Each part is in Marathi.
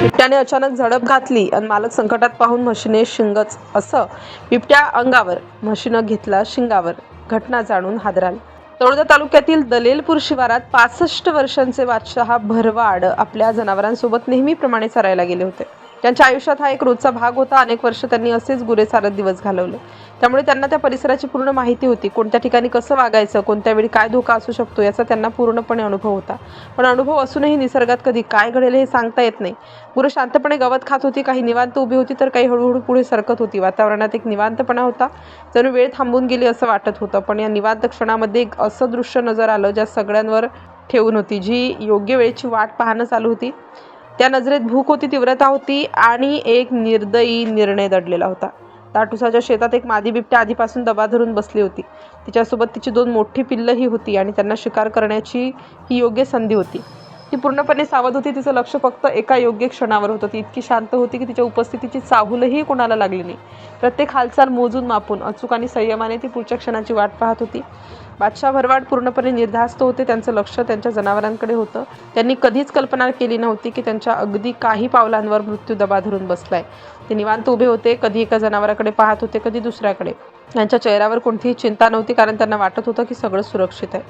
बिबट्याने अचानक झडप घातली आणि मालक संकटात पाहून म्हशीने शिंगच असं बिबट्या अंगावर, म्हशीनं घेतला शिंगावर. घटना जाणून हादराल. तळोदा तालुक्यातील दलेलपूर शिवारात 65 वर्षांचे बादशाह भरवाड आपल्या जनावरांसोबत नेहमीप्रमाणे चरायला गेले होते. त्यांच्या आयुष्यात हा एक रोजचा भाग होता. अनेक वर्ष त्यांनी असेच गुरे चारत दिवस घालवले. त्यामुळे त्यांना त्या परिसराची पूर्ण माहिती होती. कोणत्या ठिकाणी कसं वागायचं, कोणत्या वेळी काय धोका असू शकतो याचा त्यांना पूर्णपणे अनुभव होता. पण अनुभव असूनही निसर्गात कधी काय घडेल हे सांगता येत नाही. गुरं शांतपणे गवत खात होती, काही निवांत उभी होती तर काही हळूहळू पुढे सरकत होती. वातावरणात एक निवांतपणा होता. जणू वेळ थांबून गेली असं वाटत होतं. पण या निवांत क्षणामध्ये एक असं दृश्य नजर आलं ज्या सगळ्यांवर ठेवून होती, जी योग्य वेळेची वाट पाहणं चालू होती. त्या नजरेत भूक होती, तीव्रता होती आणि एक निर्दयी निर्णय दडलेला होता. ताटुसाच्या शेतात एक मादी बिबट्या आधीपासून दबा धरून बसली होती. तिच्यासोबत तिची 2 मोठी पिल्लंही होती आणि त्यांना शिकार करण्याची ही योग्य संधी होती. ती पूर्णपणे सावध होती. तिचं लक्ष फक्त एका योग्य क्षणावर होतं. ती इतकी शांत होती की तिच्या उपस्थितीची चाहूलही कोणाला लागली नाही. प्रत्येक हालचाल मोजून मापून अचूक आणि संयमाने ती पुढच्या क्षणाची वाट पाहत होती. बादशाह भरवाड पूर्णपणे निर्धास्त होते. त्यांचं लक्ष त्यांच्या जनावरांकडे होतं. त्यांनी कधीच कल्पना केली नव्हती की त्यांच्या अगदी काही पावलांवर मृत्यू दबा धरून बसलाय. ते निवांत उभे होते, कधी एका जनावराकडे पाहत होते, कधी दुसऱ्याकडे. त्यांच्या चेहऱ्यावर कोणतीही चिंता नव्हती, कारण त्यांना वाटत होतं की सगळं सुरक्षित आहे.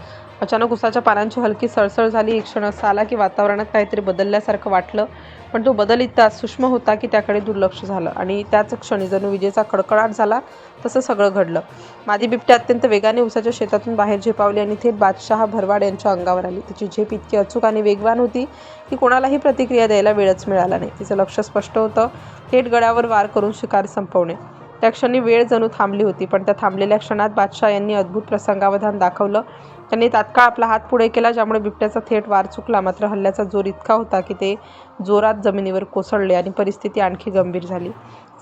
अचानक उसाच्या पानांची हलकी सळसळ झाली. एक क्षण असा आला की वातावरणात काहीतरी बदलल्यासारखं वाटलं. पण तो बदल इतका सूक्ष्म होता की त्याकडे दुर्लक्ष झालं आणि त्याच क्षणी जणू विजेचा कडकडाट झाला तसं सगळं घडलं. मादी बिबट्या अत्यंत वेगाने उसाच्या शेतातून बाहेर झेपावली आणि थेट बादशाह भरवाड यांच्या अंगावर आली. तिची झेप इतकी अचूक आणि वेगवान होती की कोणालाही प्रतिक्रिया द्यायला वेळच मिळाला नाही. तिचं लक्ष स्पष्ट होतं, थेट गळ्यावर वार करून शिकार संपवणे. त्या क्षणी वेळ जणू थांबली होती. पण त्या थांबलेल्या क्षणात बादशाह यांनी अद्भुत प्रसंगावधान दाखवलं. त्यांनी तात्काळ आपला हात पुढे केला, ज्यामुळे बिबट्याचा थेट वार चुकला. मात्र हल्ल्याचा जोर इतका होता की ते जोरात जमिनीवर कोसळले आणि परिस्थिती आणखी गंभीर झाली.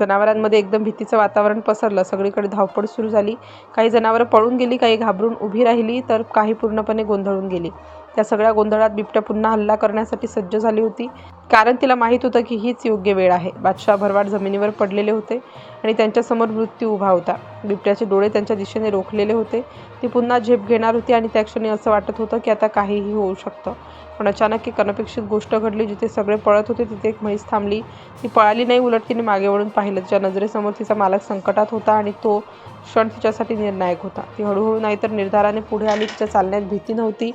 जनावरांमध्ये एकदम भीतीचं वातावरण पसरलं. सगळीकडे धावपळ सुरू झाली. काही जनावरं पळून गेली, काही घाबरून उभी राहिली, तर काही पूर्णपणे गोंधळून गेली. त्या सगळ्या गोंधळात बिबट्या पुन्हा हल्ला करण्यासाठी सज्ज झाली होती, कारण तिला माहीत होतं की हीच योग्य वेळ आहे. बादशाह भरवाड जमिनीवर पडलेले होते आणि त्यांच्यासमोर मृत्यू उभा होता. बिबट्याचे डोळे त्यांच्या दिशेने रोखलेले होते. ती पुन्हा झेप घेणार होती आणि त्या क्षणी असं वाटत होतं की आता काहीही होऊ शकतं. पण अचानक एक अनपेक्षित गोष्ट घडली. जिथे सगळे पळत होते तिथे एक म्हैस थांबली. ती पळाली नाही, उलट तिने मागे वळून पाहिलं. तिच्या नजरेसमोर तिचा मालक संकटात होता आणि तो क्षण तिच्यासाठी निर्णायक होता. ती हळूहळू नाहीतर निर्धाराने पुढे आली. तिच्या चालण्यात भीती नव्हती,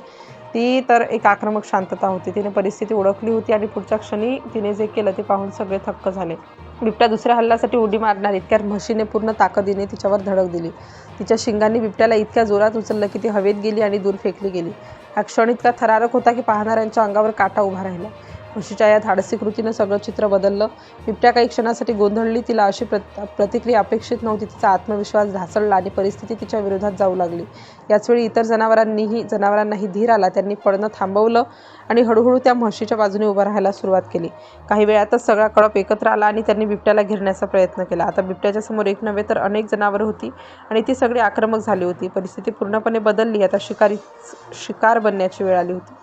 ती तर एक आक्रमक शांतता होती. तिने परिस्थिती ओळखली होती आणि पुढच्या क्षणी तिने जे केलं ते पाहून सगळे थक्क झाले. बिबट्या दुसऱ्या हल्ल्यासाठी उडी मारणार इतक्यात म्हशीने पूर्ण ताकदीने तिच्यावर धडक दिली. तिच्या शिंगांनी बिबट्याला इतक्या जोरात उचललं की ती हवेत गेली आणि दूर फेकली गेली. हा क्षण इतका थरारक होता की पाहणाऱ्यांच्या अंगावर काटा उभा राहिला. म्हशीच्या या धाडसी कृतीनं सगळं चित्र बदललं. बिबट्या काही क्षणासाठी गोंधळली. तिला अशी प्रतिक्रिया अपेक्षित नव्हती. तिचा आत्मविश्वास ढासळला आणि परिस्थिती तिच्या विरोधात जाऊ लागली. याचवेळी इतर जनावरांनाही धीर आला. त्यांनी पळणं थांबवलं आणि हळूहळू त्या म्हशीच्या बाजूने उभं राहायला सुरुवात केली. काही वेळातच सगळा कळप एकत्र आला आणि त्यांनी बिबट्याला घेरण्याचा प्रयत्न केला. आता बिबट्याच्या समोर एक नव्हे तर अनेक जनावरं होती आणि ती सगळी आक्रमक झाली होती. परिस्थिती पूर्णपणे बदलली. आता शिकार बनण्याची वेळ आली होती.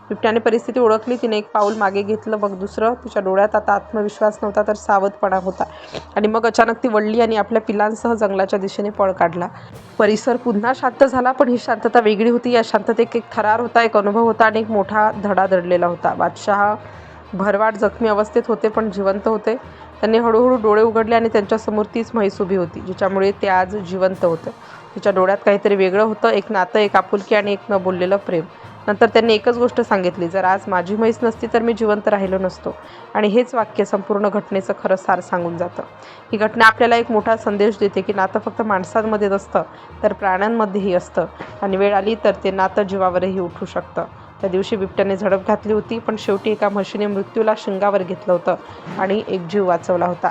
बिबट्याने परिस्थिती ओळखली. तिने एक पाऊल मागे घेतलं, मग दुसरं. तिच्या डोळ्यात आता आत्मविश्वास नव्हता तर सावधपणा होता. आणि मग अचानक ती वळली आणि आपल्या पिलांसह जंगलाच्या दिशेने पळ काढला. परिसर पुन्हा शांत झाला, पण ही शांतता वेगळी होती. या शांततेत एक थरार होता, एक अनुभव होता आणि एक मोठा धडा दडलेला होता. बादशाह भरवाड जखमी अवस्थेत होते पण जिवंत होते. त्यांनी हळूहळू डोळे उघडले आणि त्यांच्यासमोर तीच म्हैस उभी होती, जिच्यामुळे ते आज जिवंत होते. तिच्या डोळ्यात काहीतरी वेगळं होतं, एक नातं, एक आपुलकी आणि एक न बोललेलं प्रेम. नंतर त्यांनी एकच गोष्ट सांगितली, जर आज माझी म्हैस नसती तर मी जिवंत राहिलो नसतो. आणि हेच वाक्य संपूर्ण घटनेचं खरं सार सांगून जातं. ही घटना आपल्याला एक मोठा संदेश देते की नातं फक्त माणसांमध्ये नसतं तर प्राण्यांमध्येही असतं आणि वेळ आली तर ते नातं जीवावरही उठू शकतं. त्या दिवशी बिबट्याने झडप घातली होती, पण शेवटी एका म्हशीने मृत्यूला शिंगावर घेतलं होतं आणि एक जीव वाचवला होता.